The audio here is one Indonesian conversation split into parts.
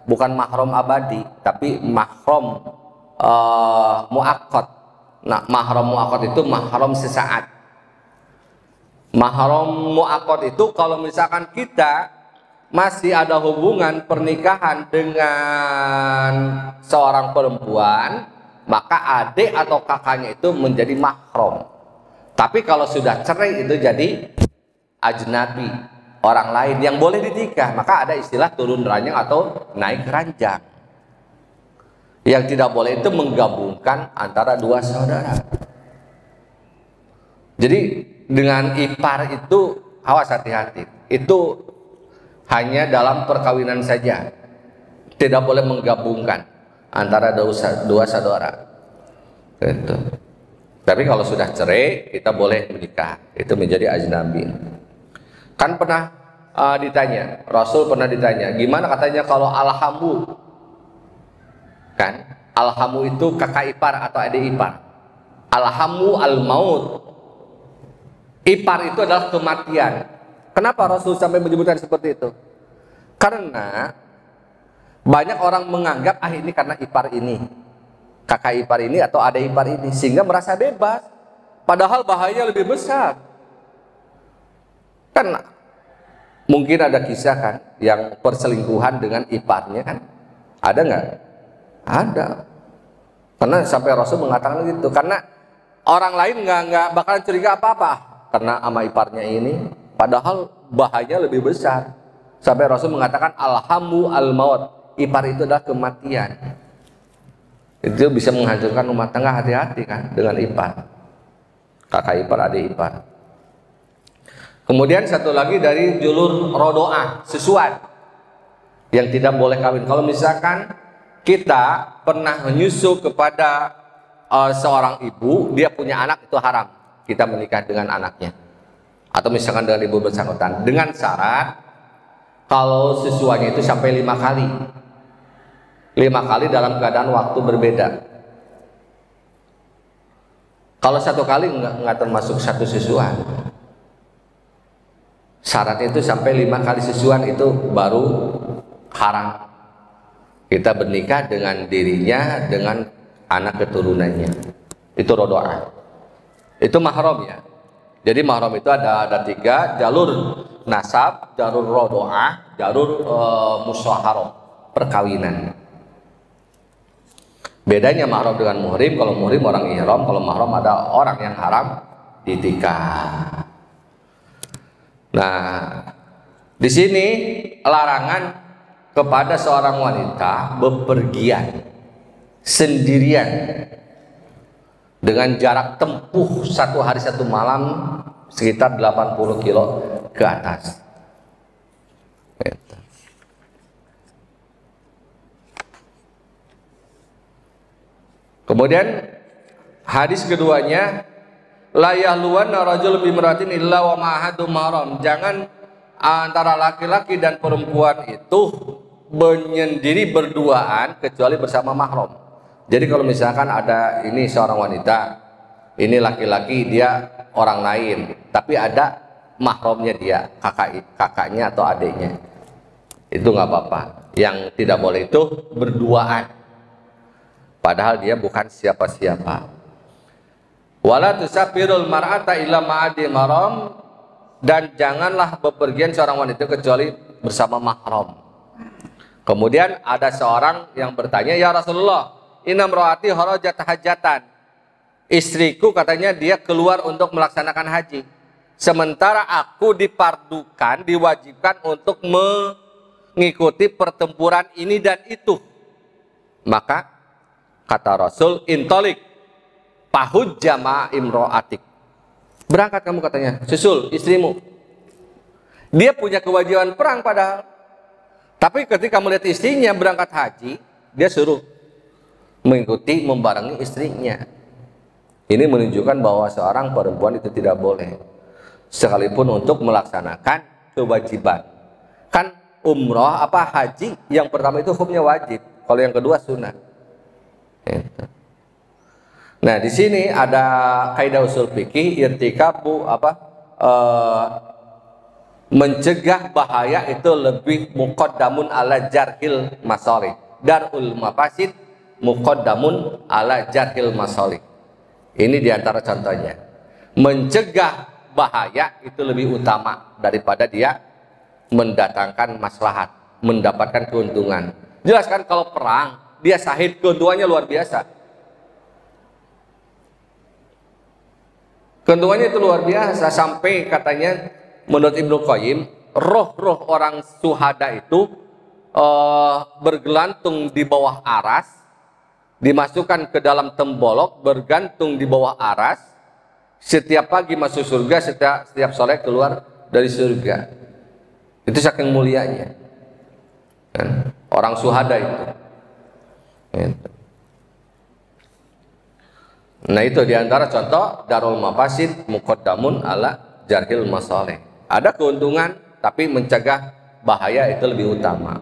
bukan mahram abadi, tapi mahram muakkad. Nah, mahram muakkad itu mahram sesaat. Mahram muakkad itu kalau misalkan kita masih ada hubungan pernikahan dengan seorang perempuan, maka adik atau kakaknya itu menjadi mahram. Tapi kalau sudah cerai itu jadi ajnabi, orang lain yang boleh dinikah. Maka ada istilah turun ranjang atau naik ranjang. Yang tidak boleh itu menggabungkan antara dua saudara. Jadi dengan ipar itu awas, hati-hati. Itu hanya dalam perkawinan saja. Tidak boleh menggabungkan antara dua saudara. Gitu. Tapi kalau sudah cerai, kita boleh menikah. Itu menjadi ajnabi. Kan pernah ditanya, Rasul pernah ditanya, gimana katanya kalau alhamu? Kan, alhamu itu kakak ipar atau adik ipar. Alhamu al-maut. Ipar itu adalah kematian. Kenapa Rasul sampai menyebutkan seperti itu? Karena banyak orang menganggap ini karena ipar ini, kakak ipar ini atau adik ipar ini, sehingga merasa bebas. Padahal bahaya lebih besar. Kan mungkin ada kisah kan yang perselingkuhan dengan iparnya kan? Ada nggak? Ada. Karena sampai Rasul mengatakan gitu. Karena orang lain nggak bakalan curiga apa-apa karena ama iparnya ini. Padahal bahaya lebih besar. Sampai Rasul mengatakan alhamu al-maut. Ipar itu adalah kematian. Itu bisa menghancurkan rumah tangga. Hati-hati kan dengan ipar. Kakak ipar, adik ipar. Kemudian satu lagi dari julur rodoah, sesuai yang tidak boleh kawin. Kalau misalkan kita pernah menyusu kepada seorang ibu, dia punya anak, itu haram kita menikah dengan anaknya. Atau misalkan dengan ibu bersangkutan, dengan syarat kalau sesuanya itu sampai 5 kali. 5 kali dalam keadaan waktu berbeda. Kalau 1 kali nggak termasuk satu sesuan. Syaratnya itu sampai 5 kali sesuan, itu baru haram kita bernikah dengan dirinya, dengan anak keturunannya. Itu rodoah. Itu mahram ya. Jadi mahram itu ada 3, jalur nasab, jalur rodoah, jalur musyaharah, perkawinan. Bedanya mahram dengan muhrim, kalau muhrim orang ihram, kalau mahram ada orang yang haram ditikah. Nah, di sini larangan kepada seorang wanita bepergian sendirian dengan jarak tempuh 1 hari 1 malam sekitar 80 kilo ke atas. Kemudian hadis keduanya, la yahluwanna rajul bimratin illa wa ma'ahadu mahram. Jangan antara laki-laki dan perempuan itu menyendiri berduaan kecuali bersama mahram. Jadi kalau misalkan ada ini seorang wanita, ini laki-laki, dia orang lain, tapi ada mahramnya dia, kakaknya atau adiknya, itu nggak apa-apa. Yang tidak boleh itu berduaan, padahal dia bukan siapa-siapa. Wala tusafirul mar'ata illa ma'adi mahram, dan janganlah bepergian seorang wanita kecuali bersama mahram. Kemudian ada seorang yang bertanya, ya Rasulullah, inna imraati harajat hajatan. Istriku katanya dia keluar untuk melaksanakan haji. Sementara aku dipardukan, diwajibkan untuk mengikuti pertempuran ini dan itu. Maka kata Rasul, intolik pahujja ma imraatik. Berangkat kamu katanya, susul istrimu. Dia punya kewajiban perang padahal. Tapi ketika melihat istrinya berangkat haji, dia suruh mengikuti, membarengi istrinya. Ini menunjukkan bahwa seorang perempuan itu tidak boleh, sekalipun untuk melaksanakan kewajiban. Kan umroh apa haji, yang pertama itu hukumnya wajib, kalau yang kedua sunnah. Nah, di sini ada kaidah usul fikih, irtikabu Mencegah bahaya itu lebih muqaddamun ala jarhil masalih. Darul mafasid muqaddamun ala jarhil masalih. Ini diantara contohnya. Mencegah bahaya itu lebih utama daripada dia mendatangkan maslahat, mendapatkan keuntungan. Jelas kan kalau perang, dia syahid, keuntungannya luar biasa. Keuntungannya itu luar biasa, sampai katanya menurut Ibnu Qayyim, roh-roh orang syuhada itu bergelantung di bawah aras, dimasukkan ke dalam tembolok, bergantung di bawah aras, setiap pagi masuk surga, setiap sore keluar dari surga. Itu saking mulianya kan? Orang syuhada itu. Nah itu diantara contoh darul mafasid muqaddamun ala jarhil masalih. Ada keuntungan tapi mencegah bahaya itu lebih utama.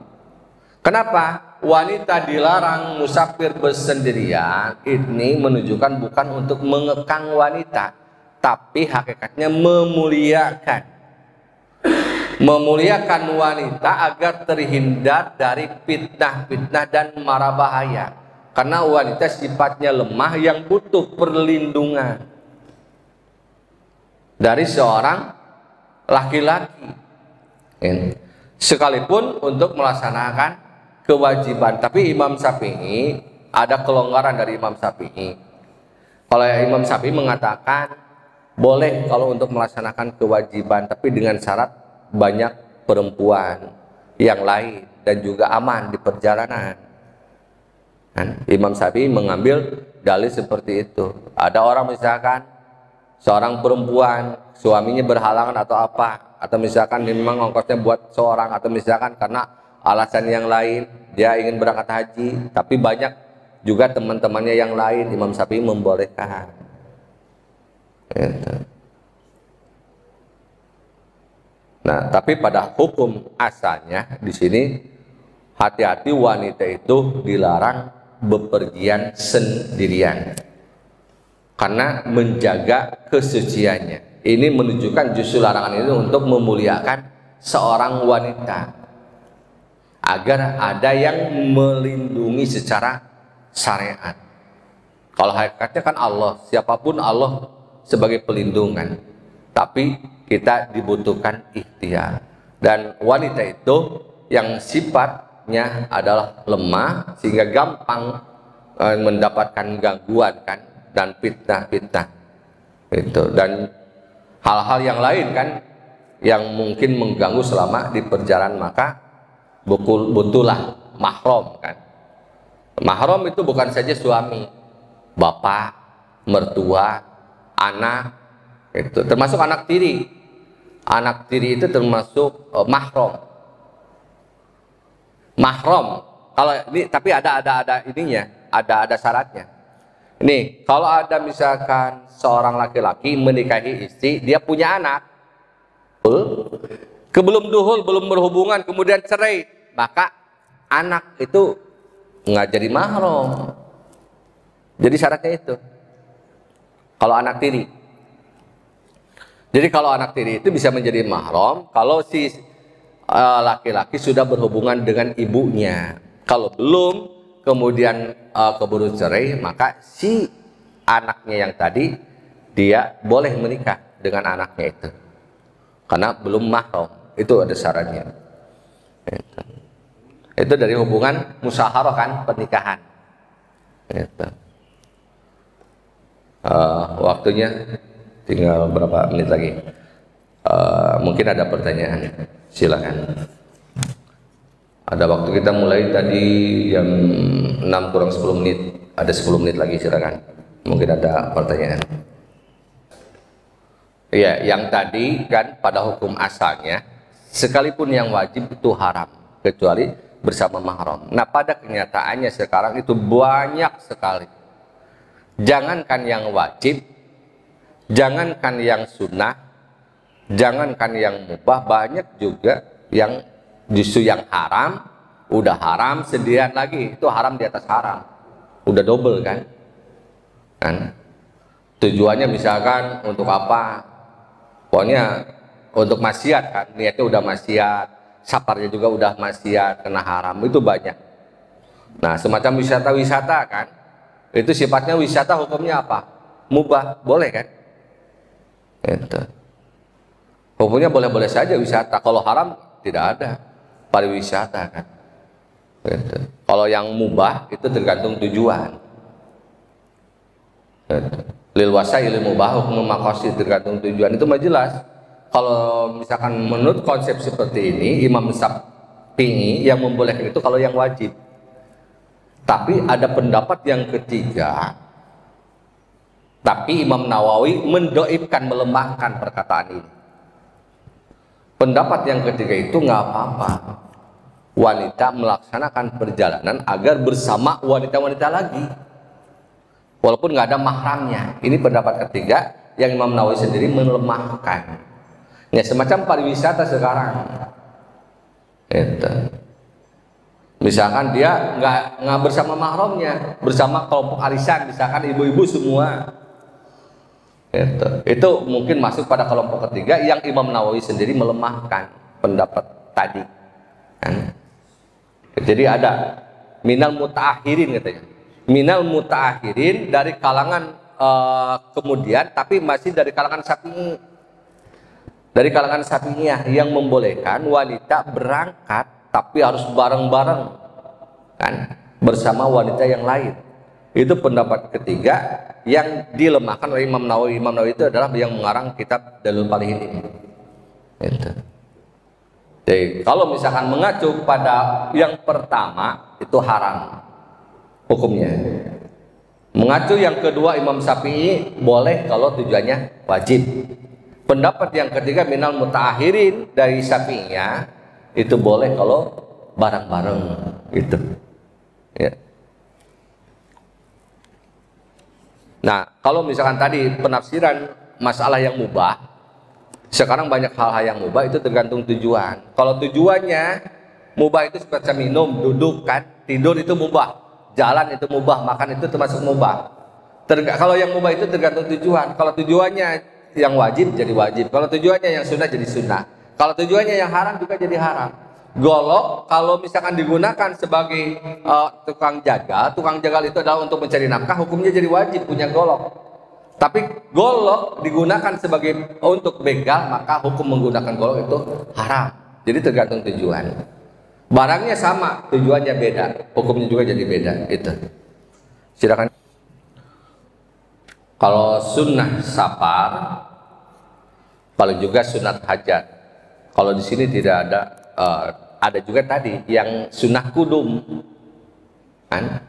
Kenapa wanita dilarang musafir bersendirian? Ini menunjukkan bukan untuk mengekang wanita, tapi hakikatnya memuliakan wanita agar terhindar dari fitnah-fitnah dan mara bahaya. Karena wanita sifatnya lemah yang butuh perlindungan dari seorang laki-laki, sekalipun untuk melaksanakan kewajiban. Tapi Imam Syafi'i, ada kelonggaran dari Imam Syafi'i. Kalau Imam Syafi'i mengatakan boleh kalau untuk melaksanakan kewajiban, tapi dengan syarat banyak perempuan yang lain dan juga aman di perjalanan. Imam Syafi'i mengambil dalil seperti itu. Ada orang misalkan seorang perempuan, suaminya berhalangan atau apa, atau misalkan memang ongkosnya buat seorang, atau misalkan karena alasan yang lain dia ingin berangkat haji, tapi banyak juga teman-temannya yang lain, Imam Syafi'i membolehkan. Nah, tapi pada hukum asalnya di sini hati-hati, wanita itu dilarang bepergian sendirian karena menjaga kesuciannya. Ini menunjukkan justru larangan itu untuk memuliakan seorang wanita agar ada yang melindungi secara syariat. Kalau hakikatnya kan Allah, siapapun Allah sebagai pelindungan, tapi kita dibutuhkan ikhtiar. Dan wanita itu yang sifatnya adalah lemah sehingga gampang mendapatkan gangguan kan, dan fitnah-fitnah itu, dan hal-hal yang lain kan yang mungkin mengganggu selama di perjalanan. Maka butuhlah mahram kan. Mahram itu bukan saja suami, bapak, mertua, anak, itu termasuk anak tiri. Anak tiri itu termasuk mahram. Mahram kalau ini, tapi ada ininya, ada syaratnya. Nih, kalau ada misalkan seorang laki-laki menikahi istri, dia punya anak, belum duhul, belum berhubungan, kemudian cerai, maka anak itu nggak jadi mahram. Jadi syaratnya itu. Kalau anak tiri. Jadi kalau anak tiri itu bisa menjadi mahram kalau si laki-laki sudah berhubungan dengan ibunya. Kalau belum, kemudian keburu cerai, maka si anaknya yang tadi dia boleh menikah dengan anaknya itu karena belum mahram. Itu ada syaratnya. Itu dari hubungan musyaharah kan, pernikahan. Waktunya tinggal berapa menit lagi. Mungkin ada pertanyaan, silakan. Ada waktu, kita mulai tadi jam 6 kurang 10 menit. Ada 10 menit lagi, silakan. Mungkin ada pertanyaan. Ya, yang tadi kan pada hukum asalnya sekalipun yang wajib itu haram kecuali bersama mahram. Nah, pada kenyataannya sekarang itu banyak sekali. Jangankan yang wajib, jangankan yang sunnah, jangankan yang mubah, banyak juga yang justru yang haram, udah haram sendirian lagi, itu haram di atas haram, udah double kan? Tujuannya misalkan untuk apa? Pokoknya untuk maksiat kan, niatnya udah maksiat, saparnya juga udah maksiat, kena haram, itu banyak. Nah, semacam wisata-wisata kan, itu sifatnya wisata, hukumnya apa? Mubah, boleh kan? Itu. Hukumnya boleh-boleh saja wisata. Kalau haram tidak ada pariwisata kan. Gitu. Kalau yang mubah itu tergantung tujuan. Gitu. Lil wasail mubah hukum maqasid, tergantung tujuan. Itu mah jelas. Kalau misalkan menurut konsep seperti ini, Imam Syafi'i yang membolehkan itu kalau yang wajib. Tapi ada pendapat yang ketiga. Tapi Imam Nawawi mendoibkan, melemahkan perkataan ini. Pendapat yang ketiga itu nggak apa-apa wanita melaksanakan perjalanan agar bersama wanita-wanita lagi, walaupun nggak ada mahramnya. Ini pendapat ketiga yang Imam Nawawi sendiri melemahkan. Ya, semacam pariwisata sekarang. Itu. Misalkan dia nggak bersama mahramnya, bersama kelompok arisan, misalkan ibu-ibu semua. Itu mungkin masuk pada kelompok ketiga yang Imam Nawawi sendiri melemahkan pendapat tadi. Kan? Jadi ada minal mutaakhirin katanya. Minal mutaakhirin dari kalangan kemudian, tapi masih dari kalangan Syafi'i. Dari kalangan Syafi'iyah yang membolehkan wanita berangkat tapi harus bareng-bareng kan, bersama wanita yang lain. Itu pendapat ketiga yang dilemahkan oleh Imam Nawawi. Imam Nawawi itu adalah yang mengarang kitab Dalil Palihin ini. Gitu. Jadi kalau misalkan mengacu pada yang pertama itu haram hukumnya. Mengacu yang kedua Imam Syafi'i boleh kalau tujuannya wajib. Pendapat yang ketiga minal mutaakhirin dari Syafi'iyah itu boleh kalau bareng-bareng gitu. Ya. Nah, kalau misalkan tadi penafsiran masalah yang mubah, sekarang banyak hal-hal yang mubah itu tergantung tujuan. Kalau tujuannya mubah itu seperti minum, duduk kan, tidur itu mubah, jalan itu mubah, makan itu termasuk mubah. Kalau yang mubah itu tergantung tujuan. Kalau tujuannya yang wajib jadi wajib, kalau tujuannya yang sunnah jadi sunnah, kalau tujuannya yang haram juga jadi haram. Golok kalau misalkan digunakan sebagai tukang jagal itu adalah untuk mencari nafkah, hukumnya jadi wajib punya golok. Tapi golok digunakan sebagai untuk begal, maka hukum menggunakan golok itu haram. Jadi tergantung tujuan. Barangnya sama, tujuannya beda, hukumnya juga jadi beda. Itu. Silakan. Kalau sunnah safar, paling juga sunat hajat. Kalau di sini tidak ada juga tadi yang sunnah kudum, kan?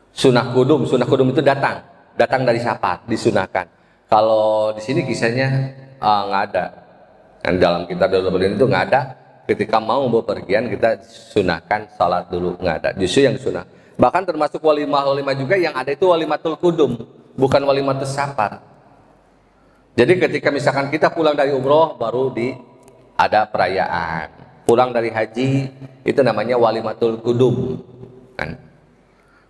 Sunnah kudum itu datang dari safar, disunahkan. Kalau di sini kisahnya nggak ada. Dan dalam kitab Dalil Palihin itu nggak ada. Ketika mau bepergian kita sunahkan salat dulu, nggak ada. Justru yang sunnah. Bahkan termasuk walimah juga yang ada itu walimatul kudum, bukan walimatus safar. Jadi ketika misalkan kita pulang dari umroh baru ada perayaan. Pulang dari haji itu namanya walimatul kudum, kan?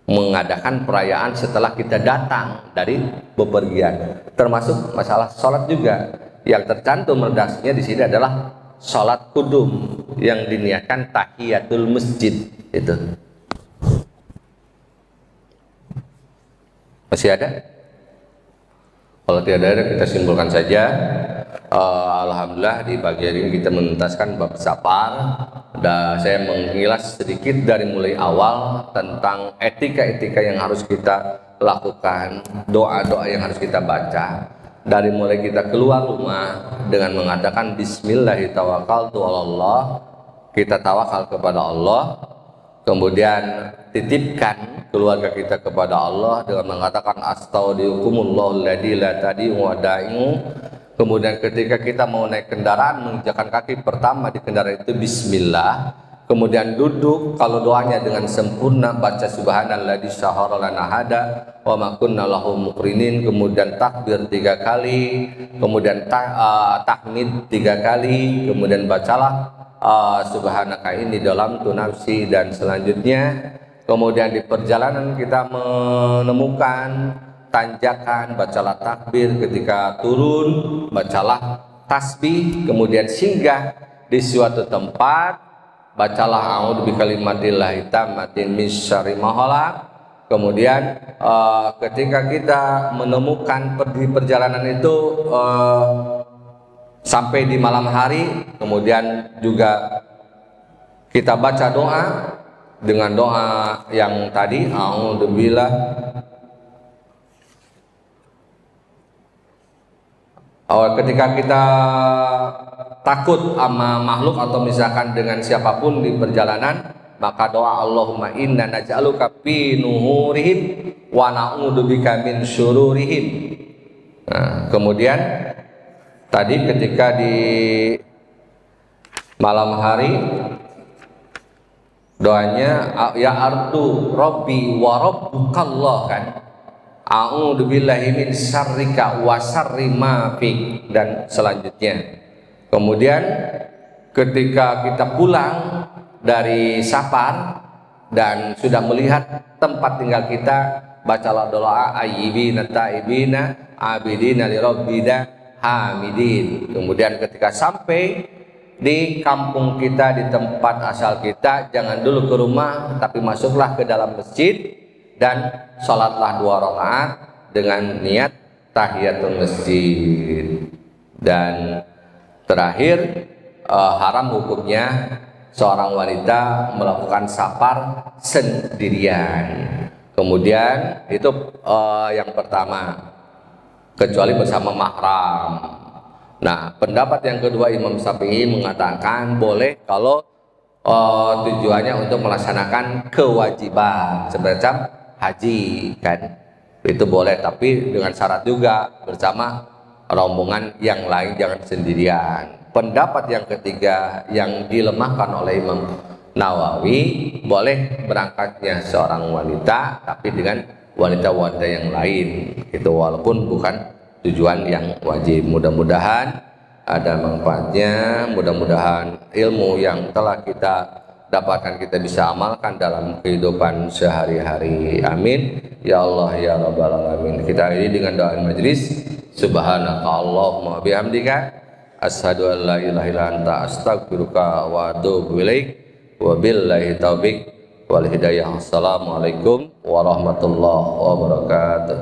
Mengadakan perayaan setelah kita datang dari bepergian. Termasuk masalah sholat juga. Yang tercantum redaksinya di sini adalah sholat kudum yang diniatkan tahiyatul masjid itu. Masih ada? Kalau tidak ada kita simpulkan saja. Alhamdulillah di pagi hari ini kita menuntaskan bab safar. Dan saya mengilas sedikit dari mulai awal tentang etika-etika yang harus kita lakukan, doa-doa yang harus kita baca. Dari mulai kita keluar rumah dengan mengatakan Bismillahirrahmanirrahim, kita tawakal kepada Allah. Kemudian titipkan keluarga kita kepada Allah dengan mengatakan astaudiukumullahu alladzi la tadi'u wada'i'u. Kemudian ketika kita mau naik kendaraan, menginjakkan kaki pertama di kendaraan itu bismillah. Kemudian duduk, kalau doanya dengan sempurna baca subhanalladzi syahara lana hada wa ma kunna lahu muqrinin. Kemudian takbir 3 kali, kemudian tahmid 3 kali, kemudian bacalah subhanaka ini dalam tunafsi dan selanjutnya. Kemudian di perjalanan kita menemukan tanjakan, bacalah takbir. Ketika turun, bacalah tasbih, kemudian singgah di suatu tempat, bacalah a'udzu bikalimatillahi tammatin min syarri ma khalaq. Kemudian ketika kita menemukan di perjalanan itu sampai di malam hari, kemudian juga kita baca doa dengan doa yang tadi, a'udzubillah. Ketika kita takut sama makhluk atau misalkan dengan siapapun di perjalanan, maka doa Allahumma inna naj'aluka fi nuhurihim wa na'udzubika min syururihim. Nah, kemudian tadi ketika di malam hari doanya ya ardu rabbi wa rabbukallah kan. A'udzu billahi min syarrika wa syarri ma fik dan selanjutnya. Kemudian ketika kita pulang dari safar dan sudah melihat tempat tinggal kita, bacalah doa ayyibina taibina abidina li rabbina hamidin. Kemudian ketika sampai di kampung kita, di tempat asal kita, jangan dulu ke rumah tapi masuklah ke dalam masjid dan sholatlah 2 rakaat dengan niat tahiyatul masjid. Dan terakhir haram hukumnya seorang wanita melakukan safar sendirian. Kemudian itu yang pertama, kecuali bersama mahram. Nah, pendapat yang kedua Imam Syafi'i mengatakan boleh kalau tujuannya untuk melaksanakan kewajiban semacam haji kan, itu boleh, tapi dengan syarat juga bersama rombongan yang lain, jangan sendirian. Pendapat yang ketiga yang dilemahkan oleh Imam Nawawi, boleh berangkatnya seorang wanita tapi dengan wanita-wanita yang lain, itu walaupun bukan tujuan yang wajib. Mudah-mudahan ada manfaatnya, mudah-mudahan ilmu yang telah kita dapatkan kita bisa amalkan dalam kehidupan sehari-hari. Amin ya Allah ya rabbal alamin. Kita akhiri dengan doa majlis. Subhanaka Allahumma bihamdika asyhadu an la ilaha illa anta astaghfiruka wa atubu ilaik. Wa billahi taufik wal hidayah. Assalamualaikum warahmatullahi wabarakatuh.